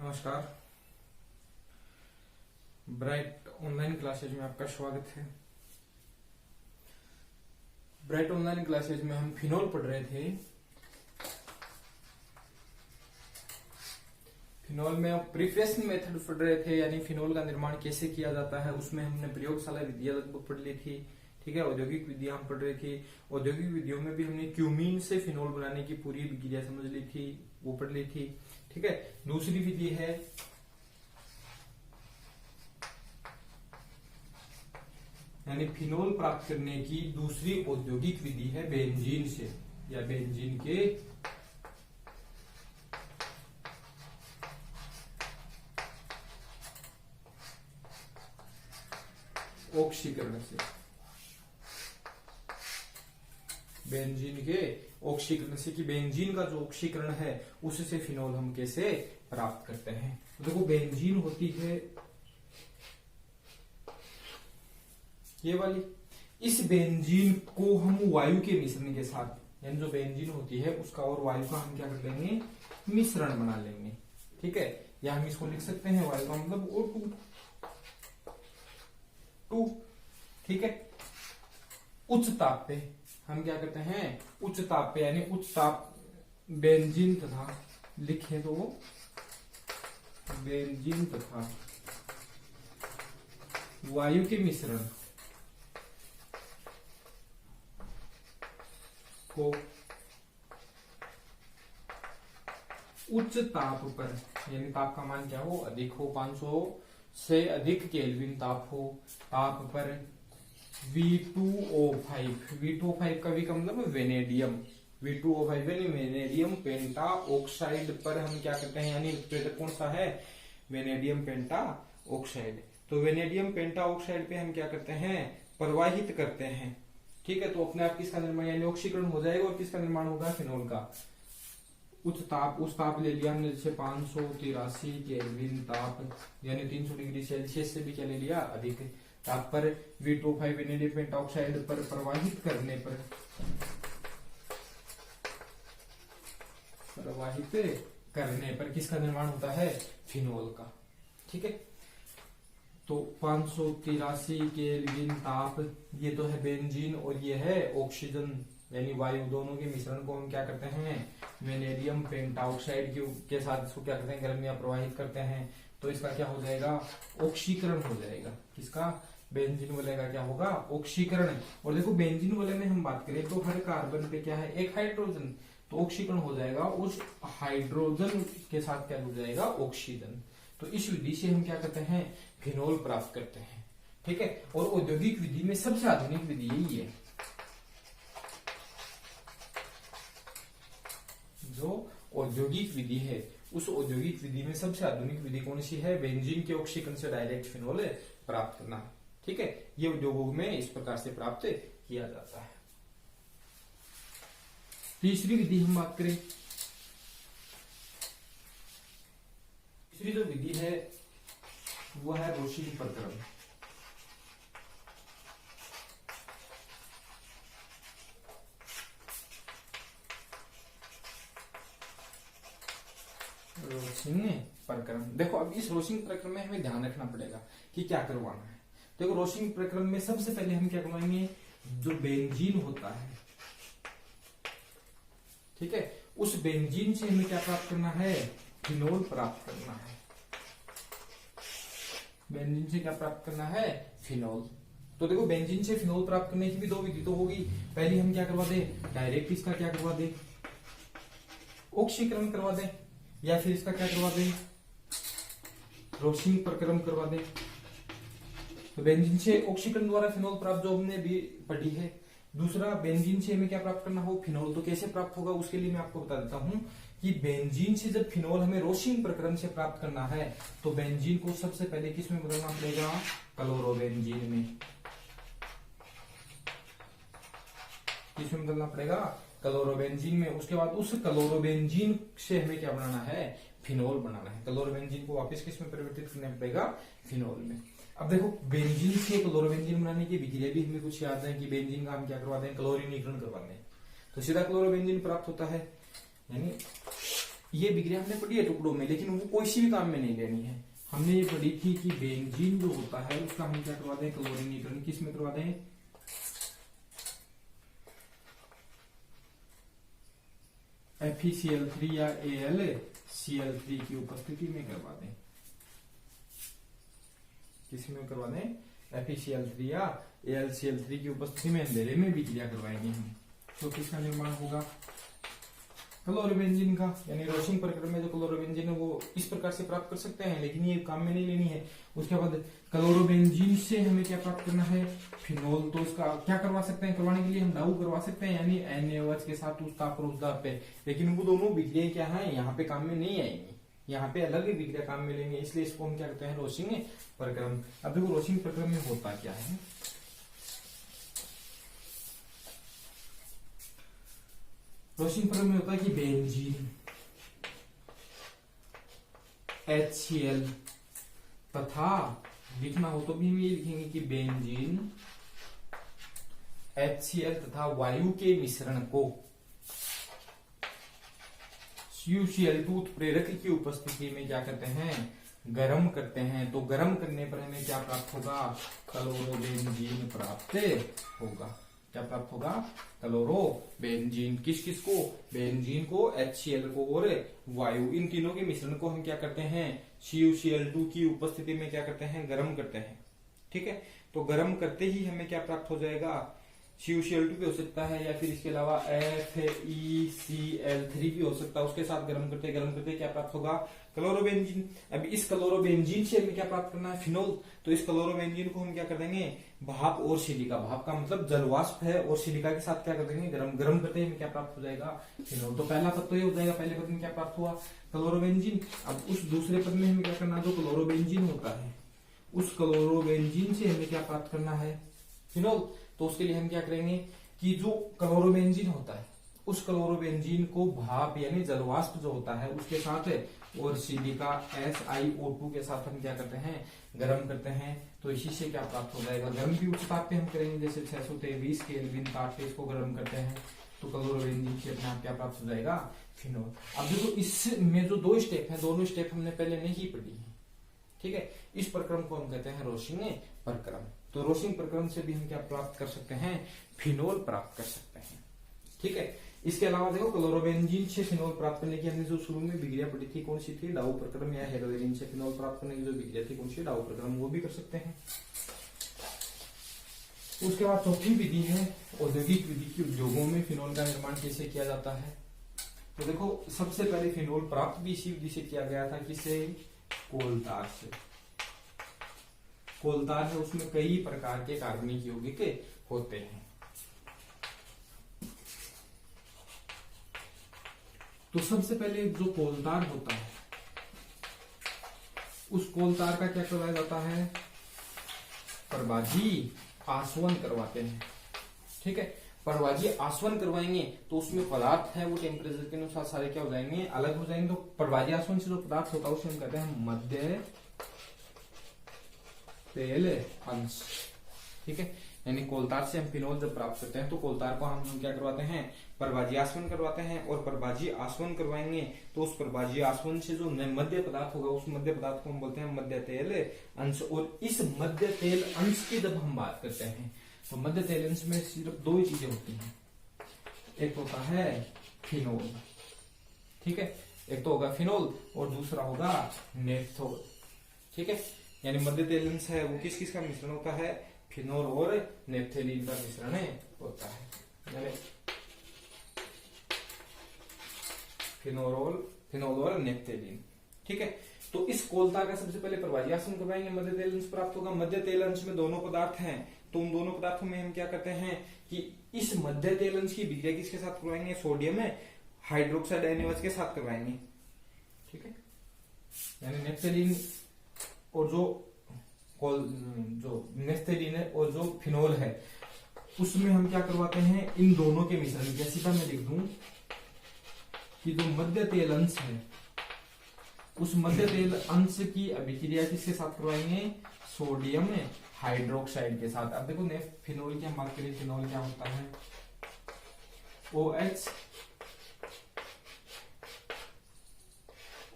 नमस्कार। Bright online classes में आपका स्वागत है। ब्राइट ऑनलाइन क्लासेज में हम फिनोल पढ़ रहे थे। फिनोल में हम प्रिपरेशन मेथड पढ़ रहे थे, यानी फिनोल का निर्माण कैसे किया जाता है। उसमें हमने प्रयोगशाला विधियां लगभग पढ़ ली थी। ठीक है, औद्योगिक विधियां हम पढ़ रहे थे। औद्योगिक विधियों में भी हमने क्यूमीन से फिनोल बनाने की पूरी विक्रिया समझ ली थी, वो पढ़ ली थी। ठीक है, दूसरी विधि है यानी फिनोल प्राप्त करने की दूसरी औद्योगिक विधि है बेंजीन से या बेंजीन के ऑक्सीकरण से। बेंजीन के ऑक्सीकरण से कि बेंजीन का जो ऑक्सीकरण है उससे फिनोल हम कैसे प्राप्त करते हैं। तो देखो, बेंजीन होती है ये वाली। इस बेंजीन को हम वायु के मिश्रण के साथ, यानी जो बेंजीन होती है उसका और वायु का हम क्या कर लेंगे, मिश्रण बना लेंगे। ठीक है, या हम इसको लिख सकते हैं वायु का मतलब O2। ठीक है, उच्च ताप पे हम क्या करते हैं, उच्च ताप पे यानी उच्च ताप बेंजीन तथा लिखे तो बेंजीन तथा वायु के मिश्रण को उच्च ताप पर, यानी ताप का मान क्या हो, अधिक हो, 500 से अधिक केल्विन ताप हो, ताप पर V2O5 का भी का मतलब वेनेडियम, V2O5 यानी वेनेडियम पेंटा ऑक्साइड पर हम क्या करते हैं, यानी उत्प्रेरक कौन सा है, वेनेडियम पेंटा ऑक्साइड। तो वेनेडियम पेंटा ऑक्साइड पे हम क्या करते हैं, प्रवाहित करते हैं। ठीक है, तो अपने आप किसका निर्माण यानी ऑक्सीकरण हो जाएगा और किसका निर्माण होगा, फिनोल का। उच्च ताप, उस ताप ले लिया हमने जैसे 583 केल्विन ताप, यानी 300 डिग्री सेल्सियस से भी क्या ले लिया, अधिक ताप पर V2O5 वेनेडियम पेंटाऑक्साइड पर प्रवाहित करने पर किसका निर्माण होता है, फिनोल का। ठीक है, तो 583 केल्विन ताप, ये तो है बेंजीन और ये है ऑक्सीजन यानी वायु, दोनों के मिश्रण को हम क्या करते हैं, वेनेडियम पेंटाऑक्साइड के साथ इसको क्या करते हैं, गर्म या प्रवाहित करते हैं। तो इसका क्या हो जाएगा, ऑक्सीकरण हो जाएगा। किसका, बेंजीन वाले का क्या होगा, ऑक्सीकरण। और देखो, बेंजीन वाले में हम बात करें तो हर कार्बन पे क्या है, एक हाइड्रोजन, तो ऑक्सीकरण हो जाएगा, उस हाइड्रोजन के साथ क्या हो जाएगा, ऑक्सीजन। तो इस विधि से हम क्या करते हैं, फिनोल प्राप्त करते हैं। ठीक है, और औद्योगिक विधि में सबसे आधुनिक विधि यही है। जो औद्योगिक विधि है उस औद्योगिक विधि में सबसे आधुनिक विधि कौन सी है, बेंजीन के ऑक्सीकरण से डायरेक्ट फिनोल प्राप्त करना। ठीक है, ये उद्योगों में इस प्रकार से प्राप्त किया जाता है। तीसरी विधि हम बात करें, तीसरी जो विधि है वो है रोशिंग प्रक्रम। रोशिंग प्रक्रम, देखो अब इस रोशिंग प्रक्रम में हमें ध्यान रखना पड़ेगा कि क्या करवाना है। देखो, रोशिंग प्रक्रम में सबसे पहले हम क्या करवाएंगे, जो बेंजीन होता है, ठीक है, उस बेंजीन से हमें क्या प्राप्त करना है, फिनोल प्राप्त करना है। बेंजीन से क्या प्राप्त करना है, फिनोल। तो देखो, बेंजीन से फिनोल प्राप्त करने की भी दो विधि तो होगी। पहली हम क्या करवा दे, डायरेक्ट इसका क्या करवा दे, ऑक्सीकरण करवा दे, या फिर इसका क्या करवा दे, रोशिंग प्रक्रम करवा दे। तो बेंजीन से ऑक्सीकरण द्वारा फिनोल प्राप्त जो हमने भी पढ़ी है। दूसरा, बेंजीन से हमें क्या प्राप्त करना हो, फिनोल। तो कैसे प्राप्त होगा उसके लिए मैं आपको बता देता हूं कि बेंजीन से जब फिनोल हमें रोशिंग प्रक्रम से प्राप्त करना है तो बेंजीन को सबसे पहले किस में बदलना पड़ेगा, क्लोरोबेंजीन में। किस में बदलना पड़ेगा, क्लोरोबेंजीन में। उसके बाद उस क्लोरोबेंजीन से हमें क्या बनाना है, फिनोल बनाना है। क्लोरोबेंजीन को वापस किस में परिवर्तित करना पड़ेगा, फिनोल में। अब देखो, बेंजीन से क्लोरोबेंजीन बनाने की विक्रिया भी हमें कुछ याद है कि बेंजीन का हम क्या करवाते हैं, क्लोरीनीकरण करवाते हैं। तो सीधा क्लोरोबेंजीन प्राप्त होता है, यानी ये विक्रिया हमने पढ़ी है टुकड़ों में, लेकिन वो कोई सी भी काम में नहीं लेनी है। हमने ये पढ़ी थी कि बेंजीन जो होता है उसका हम क्या करवा दें, क्लोरीनीकरण किस में करवा दें, FeCl3 या AlCl3 की उपस्थिति में करवा दें। किस में करवा दें, FeCl3 या AlCl3 की उपस्थिति में अंधेरे में विक्रिया करवाएंगे हम। तो किसका निर्माण होगा, क्लोरोबेंजीन का। यानी रोशिंग प्रक्रिया में जो क्लोरोबेंजीन है वो इस प्रकार से प्राप्त कर सकते हैं, लेकिन ये काम में नहीं लेनी है। उसके बाद क्लोरोबेंजीन से हमें क्या प्राप्त करना है, फिनोल। तो उसका क्या करवा सकते हैं, करवाने के लिए हम डाउ करवा सकते हैं, यानी NaOH के साथ उस ताप और उस दाब पे। लेकिन वो दोनों विक्रिया क्या है, यहाँ पे काम में नहीं आएंगी, यहाँ पे अलग ही विक्रिया काम में लेंगे, इसलिए इसको हम क्या कहते हैं, रोशिंग प्रक्रम। अब देखो रोशिंग प्रक्रम में होता क्या है, रोशिंग प्रक्रम में होता है कि बेंजीन HCl तथा लिखना हो तो भी हम ये लिखेंगे कि बेंजीन HCl तथा वायु के मिश्रण को UCl2 उत्प्रेरक की उपस्थिति में क्या करते हैं, गर्म करते हैं। तो गर्म करने पर हमें क्या प्राप्त होगा, क्लोरोबेंजीन प्राप्त होगा। क्या प्राप्त होगा, क्लोरोबेंजीन। किस किस को, बेंजीन को, HCl को और वायु, इन तीनों के मिश्रण को हम क्या करते हैं, CuCl2 की उपस्थिति में क्या करते हैं, गर्म करते हैं। ठीक है, तो गर्म करते ही हमें क्या प्राप्त हो जाएगा, CuCl2 भी हो सकता है या फिर इसके अलावा FeCl3 भी हो सकता है। उसके साथ गर्म करते क्या प्राप्त होगा, क्लोरोबेंजीन। अब इस क्लोरोबेंजीन से हमें क्या प्राप्त करना है, फिनोल। तो इस क्लोरोबेंजीन को हम क्या कर देंगे, भाप और सिलिका, भाप का मतलब जलवाष्प है, और सिलिका के साथ क्या कर देंगे, गरम करते ही क्या प्राप्त हो जाएगा, फिनोल। तो पहला पद तो ये हो जाएगा, पहले पद में क्या प्राप्त हुआ, क्लोरोबेंजीन। अब उस दूसरे पद में हमें क्या करना, जो क्लोरोबेंजीन होता है उस क्लोरोबेंजीन से हमें क्या प्राप्त करना है, फिनोल। तो उसके लिए हम क्या करेंगे कि जो क्लोरोबेंजीन होता है उस क्लोरोबेंजीन को भाप यानी जलवाष्प जो होता है उसके साथ और सिलिका SiO2 के साथ हम क्या करते हैं, गर्म करते हैं। तो इसी से क्या प्राप्त हो जाएगा, गर्म भी उच्च ताप पे हम करेंगे, जैसे 623 केल्विन ताप पे इसको गर्म करते हैं, तो क्लोरोबेंजीन से अपने आप क्या प्राप्त हो जाएगा, फिनोल। अब देखो इसमें जो दो स्टेप है, दोनों स्टेप हमने पहले नहीं पढ़ी है। ठीक है, इस प्रक्रम को हम कहते हैं रोशिंग प्रक्रम। तो रोशिंग प्रक्रम से भी हम क्या प्राप्त कर सकते हैं, फिनोल प्राप्त कर सकते हैं। ठीक है, इसके अलावा देखो क्लोरोबेंजीन से फिनोल प्राप्त करने की हमने जो शुरू में विक्रिया पढ़ी थी, कौन सी थी, डाउ प्रक्रम, या हेलोजन से फिनोल प्राप्त करने की जो विक्रिया थी कौन सी, डाउ प्रक्रम, वो भी कर सकते हैं। उसके बाद चौथी विधि है औद्योगिक विधि की, उद्योगों में फिनोल का निर्माण कैसे किया जाता है। तो देखो सबसे पहले फिनोल प्राप्त भी इसी विधि से किया गया था, किसे, कोलतार से। कोलतार है, उसमें कई प्रकार के कार्बनिक यौगिक होते हैं। तो सबसे पहले जो कोलतार होता है उस कोलतार का क्या करवाया जाता है, परवाजी आसवन करवाते हैं। ठीक है, परवाजी आसवन करवाएंगे तो उसमें पदार्थ है वो टेम्परेचर के अनुसार सारे क्या हो जाएंगे, अलग हो जाएंगे। तो परवाजी आसवन से जो पदार्थ होता है उसे हम कहते हैं मध्य तेल अंश। ठीक है, यानी कोलतार से हम फिनोल जब प्राप्त करते हैं तो कोलतार को हम क्या करवाते हैं, परवाजी आसवन करवाते हैं। और परवाजी आसवन करवाएंगे तो उस परवाजी आसवन से जो मध्य पदार्थ होगा उस मध्य पदार्थ को हम बोलते हैं मध्य तेल अंश। और इस मध्य तेल अंश की जब हम बात करते हैं तो मध्य तेल अंश में सिर्फ दो ही चीजें होती हैं, एक होता है फिनोल। ठीक है, एक तो होगा फिनोल और दूसरा होगा नेफ्थोल। ठीक है, यानी मध्य तेल अंश है वो किस किस का मिश्रण होता है, फिनोल और नेफ्थेलीन का मिश्रण होता है। फिनोल और नेफ्थेलीन। ठीक है, तो इस कोलतार का सबसे पहले परवाजी आसवन करवाएंगे, मध्य तेल अंश प्राप्त होगा। मध्य तेल अंश में दोनों पदार्थ हैं, तो उन दोनों पदार्थों में हम क्या करते हैं कि इस मध्य तेल अंश की विक्रिया किसके साथ करवाएंगे, सोडियम हाइड्रोक्साइड NaOH के साथ करवाएंगे। ठीक है, यानी नेफ्थेलीन और जो नेफ्थेलीन है और जो फिनोल है उसमें हम क्या करवाते हैं, इन दोनों के मिश्रण। जैसे मैं लिख दूं कि जो मध्य तेल अंश है उस मध्य तेल अंश की अभिक्रिया किसके साथ करवाएंगे, सोडियम हाइड्रोक्साइड के साथ। अब देखो फिनोल की हम बात करें, फिनोल क्या होता है, OH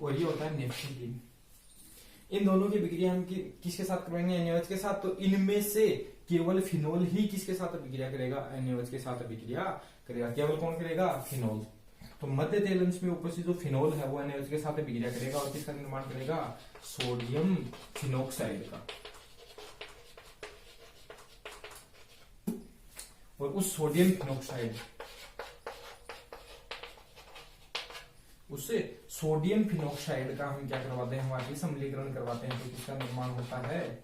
और ये होता है नेफ्थलीन। इन दोनों की विक्रिया हम किसके साथ करवाएंगे? NaOH के साथ। तो इनमें से केवल फिनोल ही किसके साथ अभिक्रिया करेगा? NaOH के साथ अभिक्रिया करेगा। केवल कौन करेगा? फिनोल। तो मध्य तेल अंश में उपस्थित जो फिनोल है वो NaOH के साथ अभिक्रिया करेगा और किसका निर्माण करेगा? सोडियम फिनोक्साइड का। और उस सोडियम फिनोक्साइड, उससे सोडियम फिनोक्साइड का हम क्या करवाते हैं? हमारे सम्मिलीकरण करवाते हैं। तो किसका निर्माण होता है?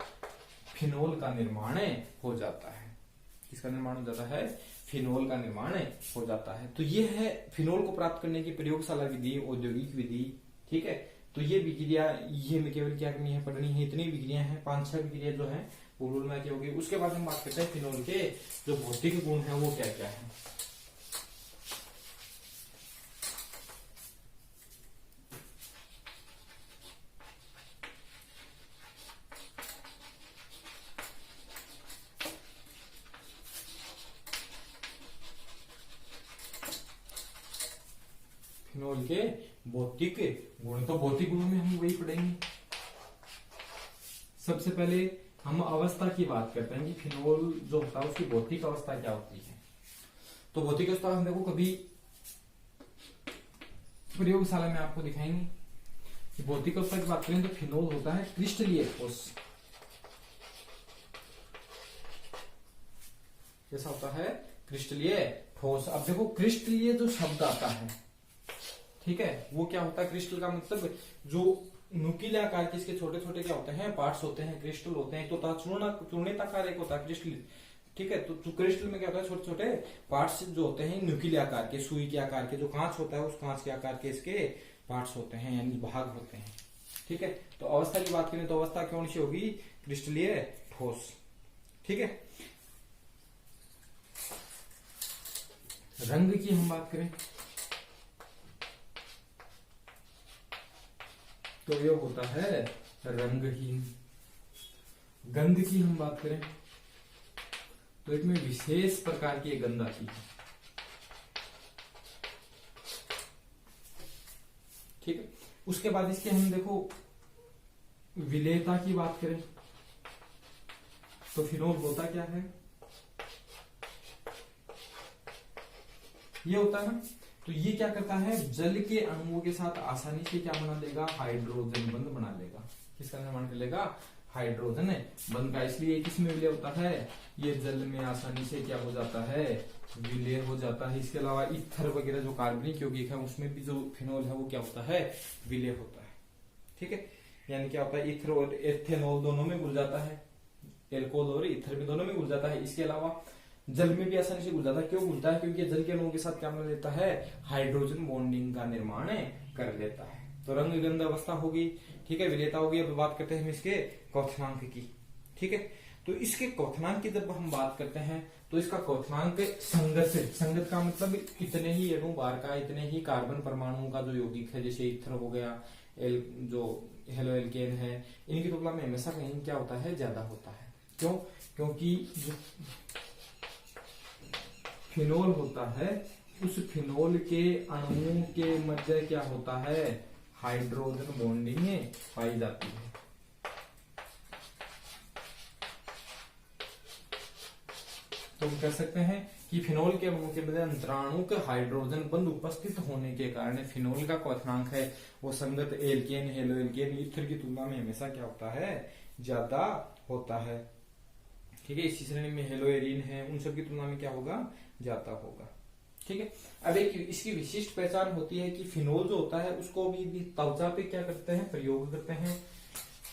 फिनोल का निर्माण हो जाता है। किसका निर्माण हो जाता है? फिनोल का निर्माण हो जाता है। तो ये है फिनोल को प्राप्त करने की प्रयोगशाला विधि, औद्योगिक विधि। ठीक है, तो ये विक्रिया, ये में केवल क्या करनी है? पढ़नी है। इतनी विक्रिया है, 5-6 विक्रिया जो है वो रूल में क्या होगी। उसके बाद हम बात करते हैं फिनोल के जो भौतिक गुण है वो क्या क्या है। फिनोल के भौतिक गुण, तो भौतिक गुणों में हम वही पढ़ेंगे। सबसे पहले हम अवस्था की बात करते हैं कि फिनोल जो होता है उसकी भौतिक अवस्था क्या होती है। तो भौतिक अवस्था हम देखो कभी प्रयोगशाला में आपको दिखाएंगे कि भौतिक अवस्था की बात करें तो फिनोल होता है क्रिस्टलीय ठोस। कैसा होता है? क्रिस्टलीय ठोस। अब देखो क्रिस्टलीय जो शब्द आता है, ठीक है, वो क्या होता है? क्रिस्टल का मतलब जो नुकीले आकार के इसके छोटे छोटे क्या होते हैं? पार्ट्स होते हैं, क्रिस्टल होते हैं। तो चूर्णिताकार एक होता है क्रिस्टल। ठीक है, तो क्रिस्टल में क्या होता है? छोटे छोटे पार्ट्स जो होते हैं नुकीले आकार के, सुई के आकार के, जो कांच होता है उस कांच के आकार के इसके पार्ट्स होते हैं, यानी भाग होते हैं। ठीक है, तो अवस्था की बात करें तो अवस्था कौन सी होगी? क्रिस्टलीय ठोस। ठीक है, रंग की हम बात करें तो ये होता है रंगहीन। गंध की हम बात करें तो इसमें विशेष प्रकार की गंध आती है। ठीक है, उसके बाद इसके हम देखो विलेयता की बात करें तो फिनोल होता क्या है? ये होता है ना, तो ये क्या करता है? जल के अणुओं के साथ आसानी से क्या बना लेगा? हाइड्रोजन बंध बना लेगा। किसका निर्माण कर लेगा? हाइड्रोजन बंध का। इसलिए किसमें विलय होता है? ये जल में आसानी से क्या हो जाता है? विलय हो जाता है। इसके अलावा ईथर वगैरह जो कार्बनिक यौगिक है उसमें भी जो फिनोल है वो क्या होता है? विलय होता है। ठीक है, यानी क्या होता है? ईथर और एथेनॉल दोनों में घुल जाता है, एल्कोहल और ईथर में दोनों में घुल जाता है। इसके अलावा जल में भी आसानी से घुल जाता है। क्यों घुलता है? क्योंकि जल के अणुओं के साथ क्या बना लेता है? हाइड्रोजन बॉन्डिंग का निर्माण कर लेता है। तो रंग गंध अवस्था होगी। ठीक है, विलेयता होगी। अब बात करते हैं हम इसके क्वथनांक की। ठीक है, तो इसके क्वथनांक की जब हम बात करते हैं तो इसका क्वथनांक संगत का मतलब इतने ही अणु बार का, इतने ही कार्बन परमाणुओं का जो यौगिक है, जैसे ईथर हो गया, जो हेलो एल्केन है, इनकी तुलना में हमेशा कहीं क्या होता है? ज्यादा होता है। क्यों? क्योंकि जो फिनोल होता है उस फिनोल के अणुओं के मध्य क्या होता है? हाइड्रोजन बॉन्डिंग पाई जाती है। तो हम कह सकते हैं कि फिनोल के अणुओं के मध्य अंतराणुक हाइड्रोजन बंध उपस्थित होने के कारण फिनोल का क्वथनांक है वो संगत एल्केन, हेलो एल्केन, ईथर की तुलना में हमेशा क्या होता है? ज्यादा होता है। ठीक है, इसी श्रेणी में हेलो एरीन है, उन सब की तुलना में क्या होगा? ज्यादा होगा। ठीक है, अब एक इसकी विशिष्ट पहचान होती है कि फिनोल जो होता है उसको भी त्वचा पे क्या करते हैं? प्रयोग करते हैं।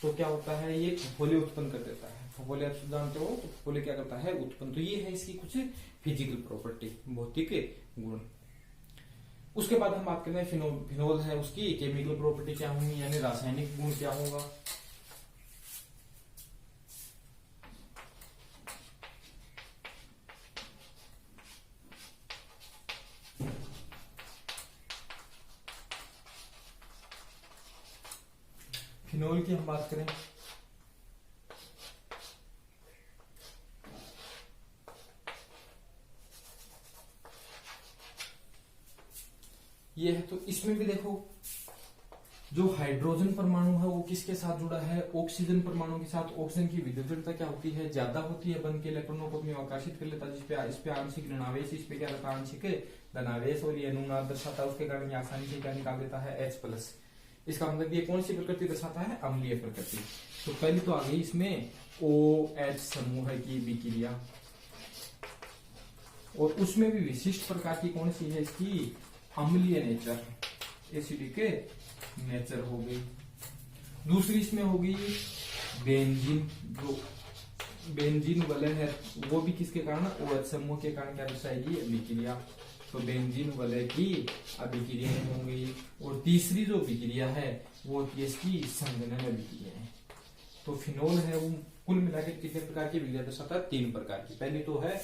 तो क्या होता है? ये फफोले उत्पन्न कर देता है। फफोले आप जानते हो, तो फफोले क्या करता है? उत्पन्न। तो ये है इसकी कुछ फिजिकल प्रॉपर्टी, भौतिक गुण। उसके बाद हम बात करते हैं फिनोल है उसकी केमिकल प्रॉपर्टी क्या होंगी, यानी रासायनिक गुण क्या होगा। फिनोल की हम बात करें ये है, तो इसमें भी देखो जो हाइड्रोजन परमाणु है वो किसके साथ जुड़ा है, ऑक्सीजन परमाणु के साथ। ऑक्सीजन की विद्युतीयता क्या होती है, ज्यादा होती है, बन के इलेक्ट्रॉनों को अपनी आकर्षित कर लेता है, जिसपे इस पे आंशिक ऋणावेश, इस पे क्या रहता है आंशिक धनावेश, और ये अनुनाद दर्शाता है, उसके कारण ये आसानी से क्या निकाल देता है H+। इसका मतलब ये कौन सी प्रकृति दर्शाता है, अम्लीय प्रकृति। तो पहली तो आ गई इसमें OH समूह की विक्रिया, और उसमें भी विशिष्ट प्रकार की कौन सी है इसकी, अम्लीय नेचर, एसिडिक नेचर हो गई। दूसरी इसमें होगी बेंजीन, जो बेंजीन वलय है वो भी किसके कारण, OH समूह के कारण क्या दर्शाएगी, अभिक्रिया। तो बेंजीन वलय की अभिक्रिया होंगी। और तीसरी जो विक्रिया है वो होती है इसकी संघनन अभिक्रिया है। तो फिनोल है वो कुल मिलाकर कितने प्रकार की विक्रिया दर्शाता है, 3 प्रकार की। पहली तो है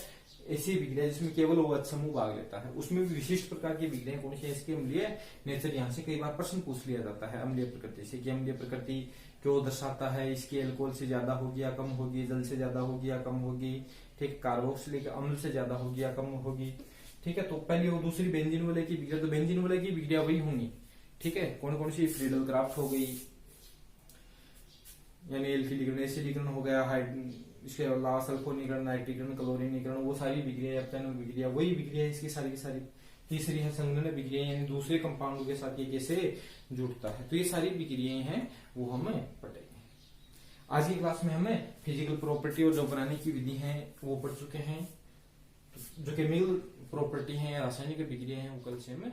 ऐसी विक्रिया जिसमें केवल OH समूह भाग लेता है, उसमें भी विशिष्ट प्रकार की विक्रिया कौन सी है, इसके अम्लीय नेचर। यहाँ से कई बार प्रश्न पूछ लिया जाता है अम्लीय प्रकृति से, कि अम्लीय प्रकृति क्यों दर्शाता है, इसकी अल्कोहल से ज्यादा होगी या कम होगी, जल से ज्यादा होगी या कम होगी, ठीक, कार्बोक्सिलिक अम्ल से ज्यादा होगी या कम होगी, ठीक है। तो पहली और दूसरी बेंजीन वलय की विक्रिया, तो बेंजीन वलय की विक्रिया वही होंगी, ठीक है। कौन कौन सी, फ्रीडल क्राफ्ट हो गई, यानी एल्किलीकरण, एसिडीकरण हो गया, इसके अलावा सल्फोनीकरण, नाइट्रीकरण, क्लोरीनीकरण, वो सारी विक्रिया या पैनल विक्रिया वही विक्रिया है इसकी सारी की सारी। तीसरी है संघनन विक्रिया, यानी दूसरे कंपाउंड के साथ ये कैसे जुड़ता है। तो ये सारी विक्रियाएं हैं वो हमें पढ़ेंगे। आज की क्लास में हमें फिजिकल प्रॉपर्टी और जो बनाने की विधि है वो पढ़ चुके हैं। जो केमिकल प्रॉपर्टी है, रासायनिक विक्रिया है, वो कल से हमें